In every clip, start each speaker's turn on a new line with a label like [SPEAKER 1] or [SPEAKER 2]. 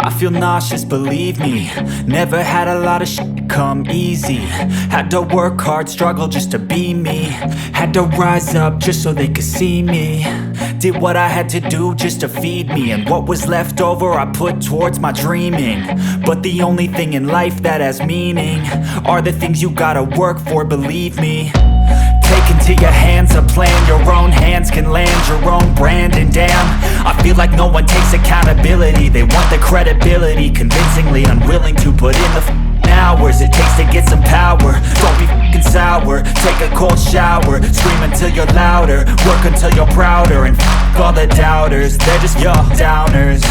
[SPEAKER 1] I feel nauseous, believe me. Never had a lot of shit come easy. Had to work hard, struggle just to be me. Had to rise up just so they could see me. Did what I had to do just to feed me, and what was left over I put towards my dreaming. But the only thing in life that has meaning are the things you gotta work for, believe me. Take into your hands a plan, your own hands can land your own brand. And damn, I feel like no one takes accountability. They want the credibility, convincingly unwilling to put in the hours it takes to get some power. Don't be f***ing sour, take a cold shower. Scream until you're louder, work until you're prouder. And f*** all the doubters, they're just your downers.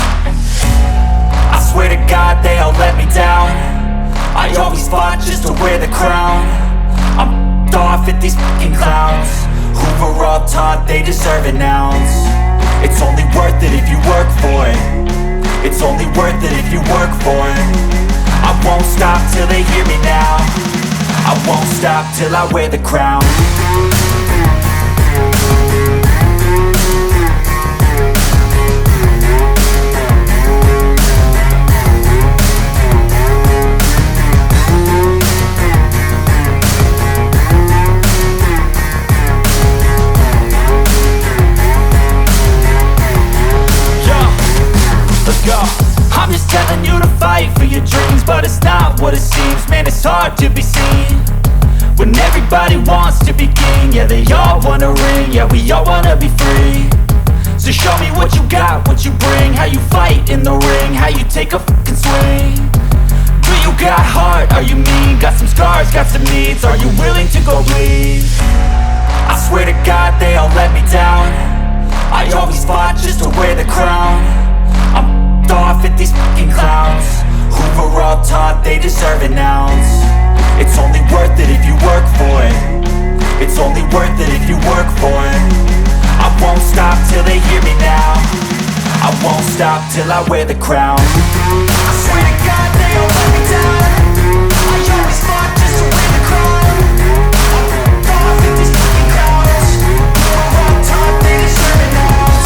[SPEAKER 1] I swear to God they all let me down. I always fought just to wear the crown. I'm off at these fucking clowns who were all taught they deserve an ounce. It's only worth it if you work for it. It's only worth it if you work for it. I won't stop till they hear me now. I won't stop till I wear the crown. I'm just telling you to fight for your dreams, but it's not what it seems. Man, it's hard to be seen when everybody wants to be king. Yeah, they all wanna ring, yeah, we all wanna be free. So show me what you got, what you bring, how you fight in the ring, how you take a fucking swing. Do you got heart, are you mean? Got some scars, got some needs, are you willing to go bleed? I swear to God they all let me down. I always fought just to wear the crown. I'm off at these fucking clowns who were all taught they deserve an ounce. It's only worth it if you work for it. It's only worth it if you work for it. I won't stop till they hear me now. I won't stop till I wear the crown. I swear to God they all let me down. I always fought just to wear the crown. I'm off at these fucking clowns who were all taught they deserve an ounce.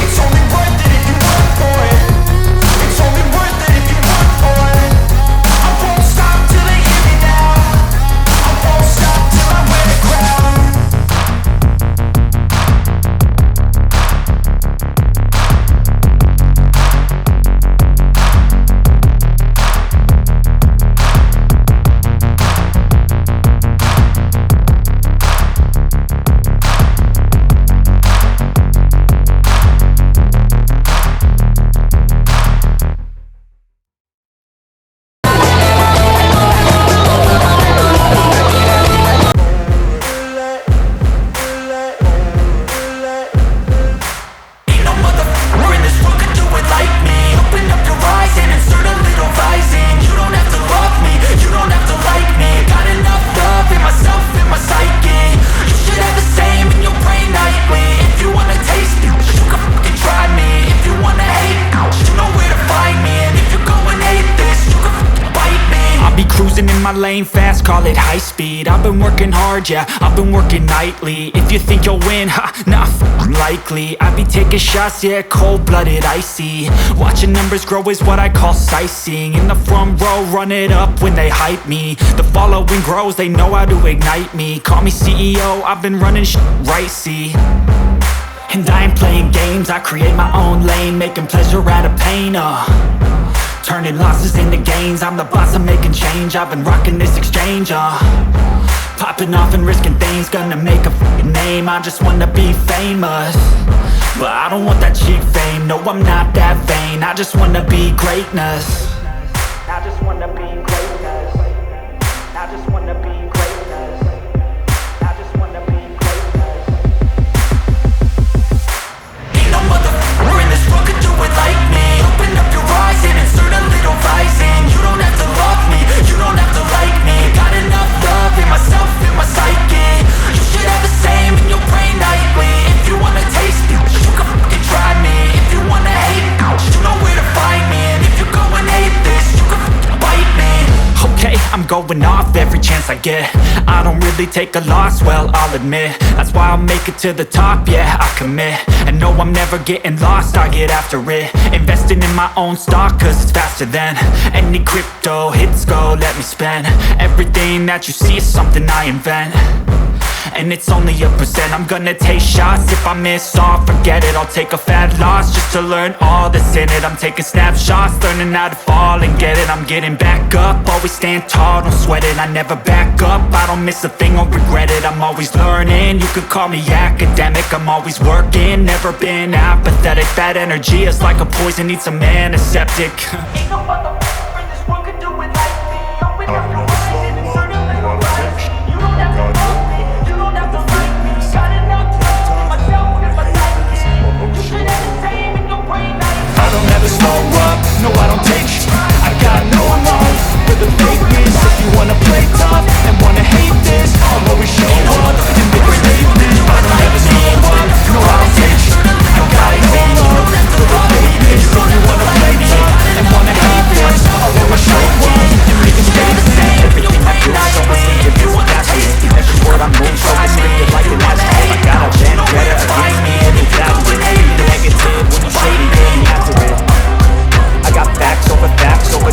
[SPEAKER 1] It's only worth it if you work for it. It's only worth it if you work for it. I won't stop till they hear me now. I won't stop till I wear the crown. My lane fast, call it high speed. I've been working hard, yeah, I've been working nightly. If you think you'll win, ha, not likely. I be taking shots, yeah, cold-blooded, icy. Watching numbers grow is what I call sightseeing. In the front row, run it up when they hype me. The following grows, they know how to ignite me. Call me CEO, I've been running right, see. And I ain't playing games, I create my own lane, making pleasure out of pain, turning losses into gains. I'm the boss, I'm making change. I've been rocking this exchange, popping off and risking things. Gonna make a f***ing name. I just wanna be famous, but I don't want that cheap fame. No, I'm not that vain. I just wanna be greatness. I just wanna be greatness. I just wanna be greatness. I just wanna be greatness. Ain't no motherfucker in this world could do it like me. Open up your eyes and insert a little rising. You don't have to love me, you don't have to like me. Got enough love in myself, in my psyche. You should have the same in your brain nightly. If you wanna taste me, you can fucking try me. If you wanna hate, you know where to find me. And if you're going hate I'm going off every chance I get. I don't really take a loss, well, I'll admit. That's why I'll make it to the top, yeah, I commit. And no, I'm never getting lost, I get after it. Investing in my own stock, cause it's faster than any crypto hits go, let me spend. Everything that you see is something I invent, and it's only a percent. I'm gonna take shots, if I miss all, forget it. I'll take a fat loss just to learn all that's in it. I'm taking snapshots, learning how to fall and get it. I'm getting back up, always stand tall, don't sweat it. I never back up, I don't miss a thing or regret it. I'm always learning, you could call me academic. I'm always working, never been apathetic. That energy is like a poison, needs some antiseptic. Ain't no motherfucker in this world could do it like me. Open up your eyes and insert it like a right. You don't have to know me, you don't have to like me. Got enough love for myself if I like it. You should have the same in your brain like me. I don't ever slow up, no I don't take shit. I got no love for the fakeness. If you wanna play tough and wanna hate this, I'll always show up and make a statement. I don't ever slow up, no I don't take shit. I got no love for the fakeness. If you wanna play tough and wanna hate this, I'll always show up and make a statement. Everything I do is always needed, it's passion. Every word I move, so I speak it like an asshole. I got a vendetta against me and it's valid. The negative when you shady, get me after it. I got facts over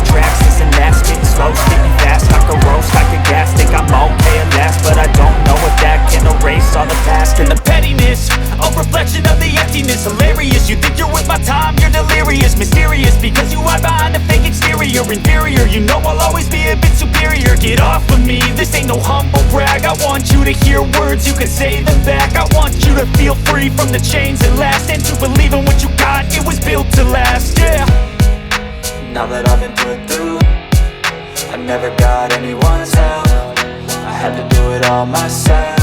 [SPEAKER 1] tracks, this and that. Spitting slow, spitting fast, like a roast, like a gas. Think I'm okay at last, but I don't know if that can erase all the past. And the pettiness, a reflection of the emptiness. Hilarious, you think you're with my time, you're delirious. Mysterious, because you hide behind a fake exterior. Inferior, you know I'll always be a bit superior. Get off of me, this ain't no humble brag. I want you to hear words, you can say them back. I want you to feel free from the chains that last, and to believe in what you got, it was built to last, yeah. Now that I've been put through, I never got anyone's help. I had to do it all myself.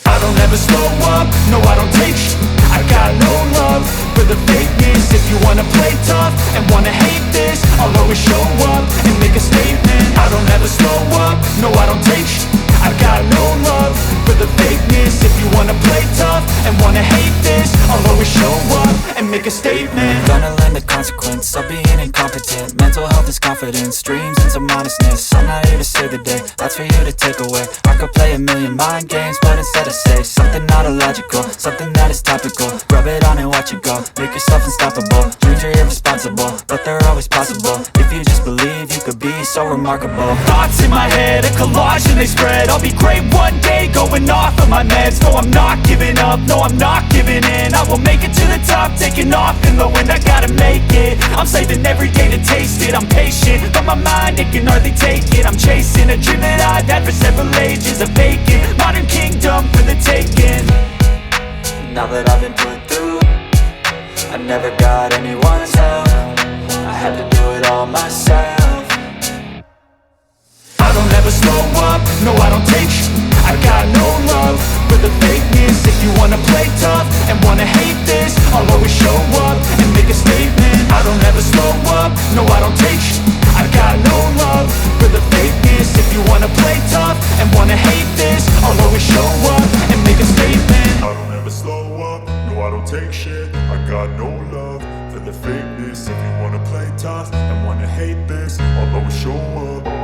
[SPEAKER 1] I don't ever slow up, no I don't take shit. I got no love for the fakeness. If you wanna play tough and wanna hate this, I'll always show up and make a statement. I don't ever slow up, no I don't take shit. I got no love for the fakeness. If you wanna play tough and wanna hate this, I'll always show up and make a statement. Gonna learn the consequence of being incompetent. Mental health is confidence, dreams into modestness. I'm not here to save the day, that's for you to take away. I could play a million mind games, but instead I say something not illogical, something that is topical. Rub it on and watch it go, make yourself unstoppable. Dreams are irresponsible, but they're always possible. If you just believe, you could be so remarkable. Thoughts in my head, a collage and they spread. I'll be great one day, going off of my meds. No, I'm not giving up, no, I'm not giving in. I will make it to the top, taking off in the wind. I gotta make it, I'm saving every day to taste it. I'm patient, but my mind, it can hardly take it. I'm chasing a dream that I've had for several ages. A vacant, modern kingdom for the taking. Now that I've been put through, I never got anyone's help. I had to do it all myself. I don't ever slow up, no I don't take shit. I got no love for the fakeness. If you wanna play tough and wanna hate this, I'll always show up and make a statement. I don't ever slow up, no I don't take shit. I got no love for the fakeness. If you wanna play tough and wanna hate this, I'll always show up and make a statement.
[SPEAKER 2] I don't ever slow up, no I don't take shit. I got no love for the fakeness. If you wanna play tough and wanna hate this, I'll always show up.